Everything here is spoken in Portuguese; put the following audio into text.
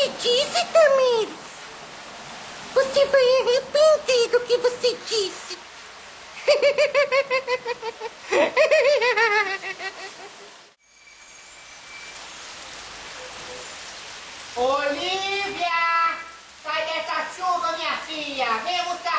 você disse, Tamires? Você vai arrepender do que você disse. Olívia! Sai dessa chuva, minha filha! Vem buscar